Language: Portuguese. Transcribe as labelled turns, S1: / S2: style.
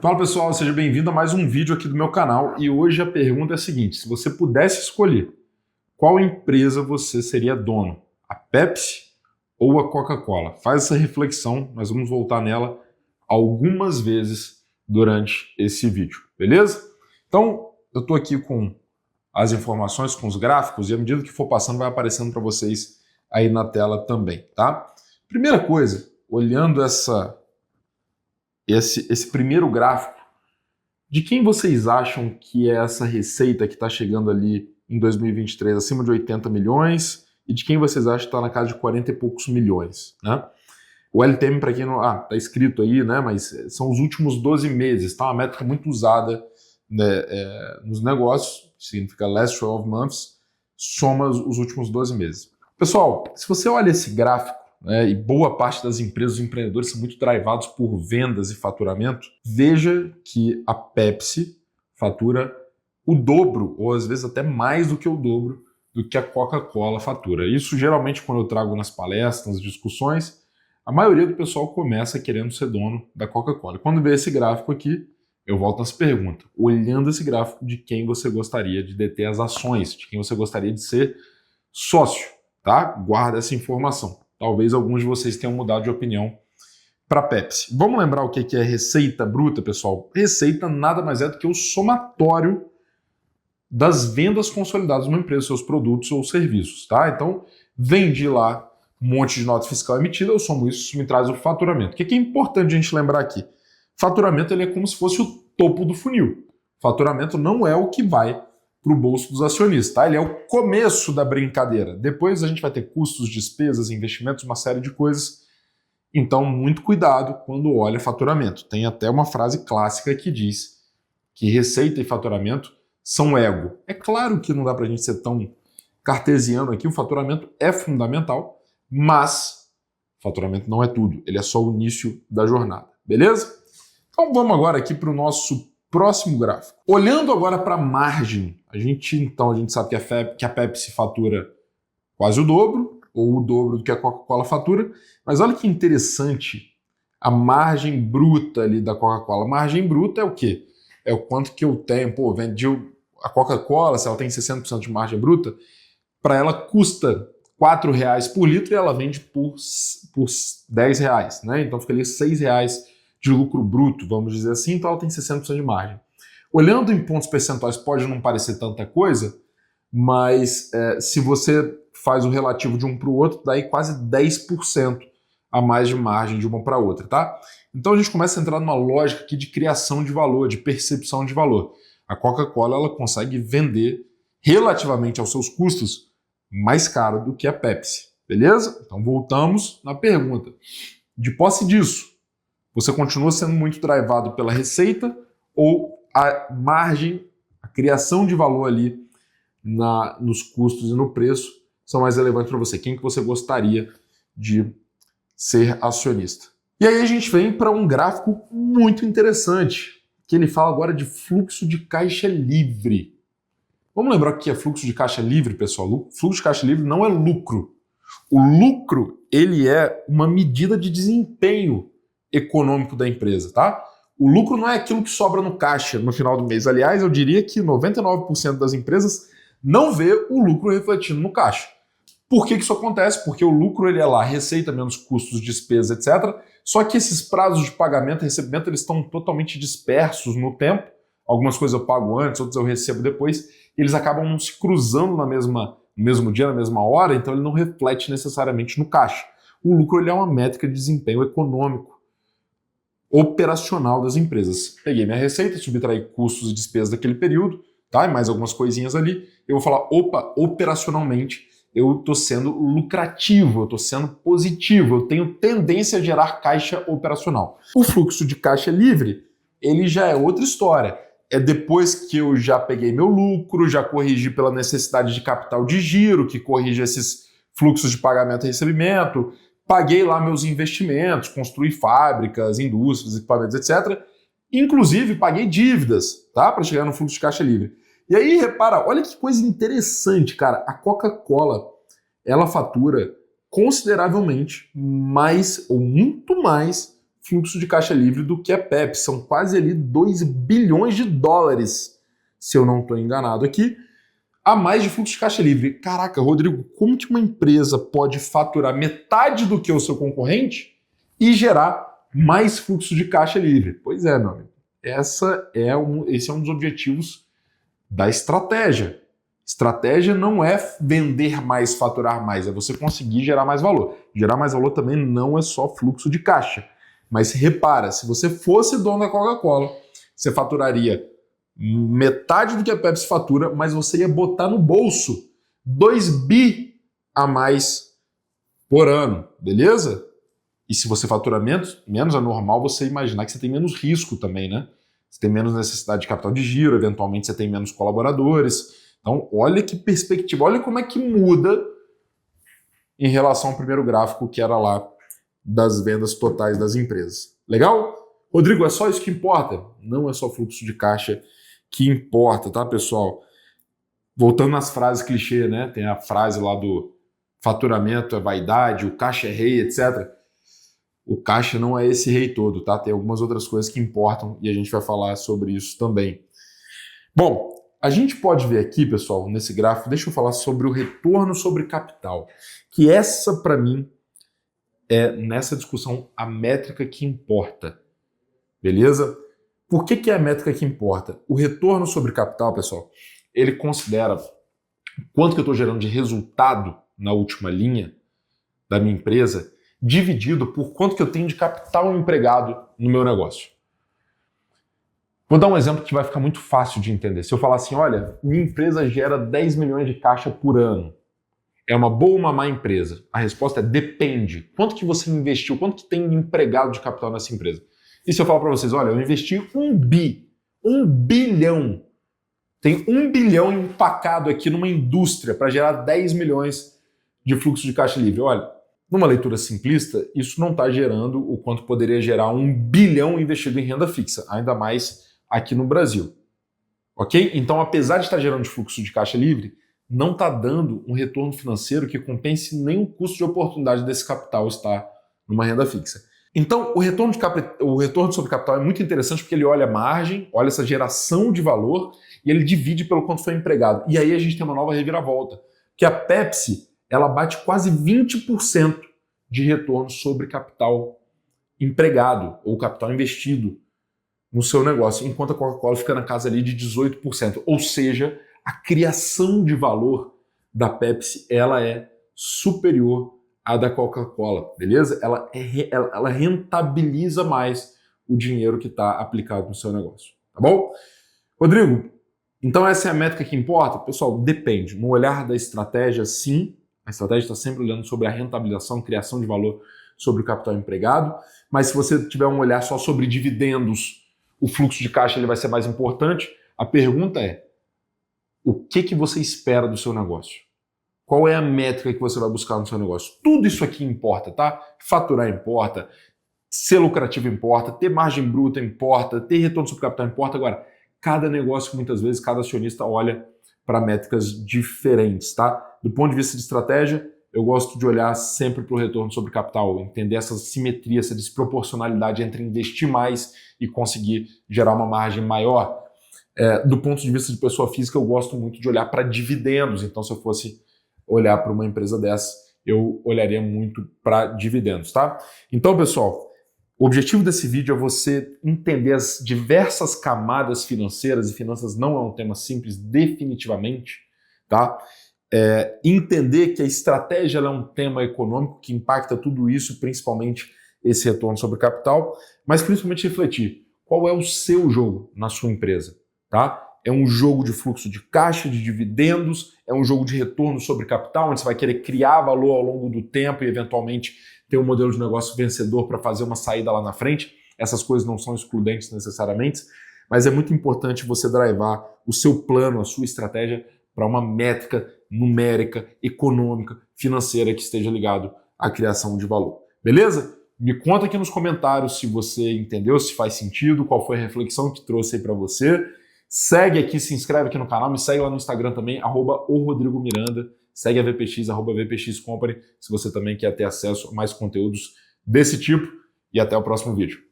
S1: Fala pessoal, seja bem-vindo a mais um vídeo aqui do meu canal e hoje a pergunta é a seguinte: se você pudesse escolher qual empresa você seria dono, a Pepsi ou a Coca-Cola? Faz essa reflexão, nós vamos voltar nela algumas vezes durante esse vídeo, beleza? Então, eu estou aqui com as informações, com os gráficos e à medida que for passando vai aparecendo para vocês aí na tela também, tá? Primeira coisa, olhando esse primeiro gráfico, de quem vocês acham que é essa receita que está chegando ali em 2023 acima de 80 milhões e de quem vocês acham que está na casa de 40 e poucos milhões, né? O LTM, para quem não... tá escrito aí, né? Mas são os últimos 12 meses, tá? Uma métrica muito usada, né, nos negócios, significa last 12 months, soma os últimos 12 meses. Pessoal, se você olha esse gráfico, e boa parte das empresas, os empreendedores são muito drivados por vendas e faturamento, veja que a Pepsi fatura o dobro, ou às vezes até mais do que o dobro, do que a Coca-Cola fatura. Isso geralmente quando eu trago nas palestras, nas discussões, a maioria do pessoal começa querendo ser dono da Coca-Cola. Quando vê esse gráfico aqui, eu volto nessa pergunta. Olhando esse gráfico, de quem você gostaria de deter as ações, de quem você gostaria de ser sócio, tá? Guarda essa informação. Talvez alguns de vocês tenham mudado de opinião para Pepsi. Vamos lembrar o que é receita bruta, pessoal? Receita nada mais é do que o somatório das vendas consolidadas de uma empresa, seus produtos ou serviços, tá? Então, vendi lá um monte de nota fiscal emitida, eu somo isso me traz o faturamento. O que é importante a gente lembrar aqui? Faturamento ele é como se fosse o topo do funil. Faturamento não é o que vai para o bolso dos acionistas, tá? Ele é o começo da brincadeira. Depois a gente vai ter custos, despesas, investimentos, uma série de coisas. Então, muito cuidado quando olha faturamento. Tem até uma frase clássica que diz que receita e faturamento são ego. É claro que não dá para a gente ser tão cartesiano aqui, o faturamento é fundamental, mas faturamento não é tudo, ele é só o início da jornada, beleza? Então vamos agora aqui para o nosso próximo gráfico. Olhando agora para a margem, a gente sabe que a Pepsi fatura quase o dobro, ou o dobro do que a Coca-Cola fatura, mas olha que interessante a margem bruta ali da Coca-Cola. A margem bruta é o quê? É o quanto que eu tenho, vendi a Coca-Cola, se ela tem 60% de margem bruta, para ela custa R$4 por litro e ela vende por R$10, né? Então fica ali R$6 de lucro bruto, vamos dizer assim, então ela tem 60% de margem. Olhando em pontos percentuais pode não parecer tanta coisa, mas se você faz o relativo de um para o outro, dá aí quase 10% a mais de margem de uma para outra, tá? Então a gente começa a entrar numa lógica aqui de criação de valor, de percepção de valor. A Coca-Cola ela consegue vender relativamente aos seus custos mais caro do que a Pepsi, beleza? Então voltamos na pergunta. De posse disso, você continua sendo muito drivado pela receita ou a margem, a criação de valor ali nos custos e no preço são mais relevantes para você? Quem que você gostaria de ser acionista? E aí a gente vem para um gráfico muito interessante, que ele fala agora de fluxo de caixa livre. Vamos lembrar o que é fluxo de caixa livre, pessoal? Fluxo de caixa livre não é lucro. O lucro, ele é uma medida de desempenho econômico da empresa, tá? O lucro não é aquilo que sobra no caixa no final do mês. Aliás, eu diria que 99% das empresas não vê o lucro refletindo no caixa. Por que isso acontece? Porque o lucro ele é lá, receita menos custos, despesas, etc. Só que esses prazos de pagamento e recebimento eles estão totalmente dispersos no tempo. Algumas coisas eu pago antes, outras eu recebo depois. Eles acabam não se cruzando no mesmo dia, na mesma hora, então ele não reflete necessariamente no caixa. O lucro ele é uma métrica de desempenho econômico, operacional das empresas. Peguei minha receita, subtraí custos e despesas daquele período, tá? E mais algumas coisinhas ali. Eu vou falar, opa, operacionalmente eu estou sendo lucrativo, eu estou sendo positivo, eu tenho tendência a gerar caixa operacional. O fluxo de caixa livre, ele já é outra história. É depois que eu já peguei meu lucro, já corrigi pela necessidade de capital de giro, que corrige esses fluxos de pagamento e recebimento, paguei lá meus investimentos, construí fábricas, indústrias, equipamentos, etc. Inclusive, paguei dívidas, tá? Para chegar no fluxo de caixa livre. E aí, repara, olha que coisa interessante, cara. A Coca-Cola, ela fatura consideravelmente mais, ou muito mais, fluxo de caixa livre do que a Pepsi. São quase ali 2 bilhões de dólares, se eu não estou enganado aqui, a mais de fluxo de caixa livre. Caraca, Rodrigo, como que uma empresa pode faturar metade do que o seu concorrente e gerar mais fluxo de caixa livre? Pois é, meu amigo. Esse é um dos objetivos da estratégia. Estratégia não é vender mais, faturar mais, é você conseguir gerar mais valor. Gerar mais valor também não é só fluxo de caixa. Mas repara, se você fosse dono da Coca-Cola, você faturaria metade do que a Pepsi fatura, mas você ia botar no bolso 2 bi a mais por ano, beleza? E se você fatura menos é normal você imaginar que você tem menos risco também, né? Você tem menos necessidade de capital de giro, eventualmente você tem menos colaboradores. Então, olha que perspectiva, olha como é que muda em relação ao primeiro gráfico que era lá das vendas totais das empresas. Legal? Rodrigo, é só isso que importa? Não é só fluxo de caixa que importa, tá, pessoal? Voltando às frases clichê, né? Tem a frase lá do faturamento é vaidade, o caixa é rei, etc. O caixa não é esse rei todo, tá? Tem algumas outras coisas que importam e a gente vai falar sobre isso também. Bom, a gente pode ver aqui, pessoal, nesse gráfico, deixa eu falar sobre o retorno sobre capital, que essa, para mim, é, nessa discussão, a métrica que importa, beleza? Por que é a métrica que importa? O retorno sobre capital, pessoal, ele considera quanto que eu estou gerando de resultado na última linha da minha empresa, dividido por quanto que eu tenho de capital empregado no meu negócio. Vou dar um exemplo que vai ficar muito fácil de entender. Se eu falar assim, olha, minha empresa gera 10 milhões de caixa por ano. É uma boa ou uma má empresa? A resposta é depende. Quanto que você investiu? Quanto que tem empregado de capital nessa empresa? E se eu falar para vocês, olha, eu investi 1 bilhão. Tem 1 bilhão empacado aqui numa indústria para gerar 10 milhões de fluxo de caixa livre. Olha, numa leitura simplista, isso não está gerando o quanto poderia gerar 1 bilhão investido em renda fixa, ainda mais aqui no Brasil. Ok? Então, apesar de estar gerando fluxo de caixa livre, não está dando um retorno financeiro que compense nem o custo de oportunidade desse capital estar numa renda fixa. Então, o retorno sobre capital é muito interessante porque ele olha a margem, olha essa geração de valor e ele divide pelo quanto foi empregado. E aí a gente tem uma nova reviravolta, que a Pepsi ela bate quase 20% de retorno sobre capital empregado ou capital investido no seu negócio, enquanto a Coca-Cola fica na casa ali de 18%. Ou seja, a criação de valor da Pepsi ela é superior à da Coca-Cola, beleza? Ela rentabiliza mais o dinheiro que está aplicado no seu negócio, tá bom? Rodrigo, então essa é a métrica que importa? Pessoal, depende. No olhar da estratégia, sim, a estratégia está sempre olhando sobre a rentabilização, criação de valor sobre o capital empregado, mas se você tiver um olhar só sobre dividendos, o fluxo de caixa ele vai ser mais importante. A pergunta é, o que você espera do seu negócio? Qual é a métrica que você vai buscar no seu negócio? Tudo isso aqui importa, tá? Faturar importa, ser lucrativo importa, ter margem bruta importa, ter retorno sobre capital importa. Agora, cada negócio, muitas vezes, cada acionista olha para métricas diferentes, tá? Do ponto de vista de estratégia, eu gosto de olhar sempre para o retorno sobre capital, entender essa simetria, essa desproporcionalidade entre investir mais e conseguir gerar uma margem maior. Do ponto de vista de pessoa física, eu gosto muito de olhar para dividendos. Então, se eu fosse olhar para uma empresa dessa, eu olharia muito para dividendos, tá? Então, pessoal, o objetivo desse vídeo é você entender as diversas camadas financeiras, e finanças não é um tema simples, definitivamente, tá? Entender que a estratégia é um tema econômico que impacta tudo isso, principalmente esse retorno sobre capital, mas principalmente refletir qual é o seu jogo na sua empresa, tá? É um jogo de fluxo de caixa, de dividendos, é um jogo de retorno sobre capital, onde você vai querer criar valor ao longo do tempo e eventualmente ter um modelo de negócio vencedor para fazer uma saída lá na frente. Essas coisas não são excludentes necessariamente, mas é muito importante você drivar o seu plano, a sua estratégia para uma métrica numérica, econômica, financeira que esteja ligado à criação de valor. Beleza? Me conta aqui nos comentários se você entendeu, se faz sentido, qual foi a reflexão que trouxe aí para você. Segue aqui, se inscreve aqui no canal, me segue lá no Instagram também, @orodrigomiranda, segue a VPX, @VPX Company, se você também quer ter acesso a mais conteúdos desse tipo. e até o próximo vídeo.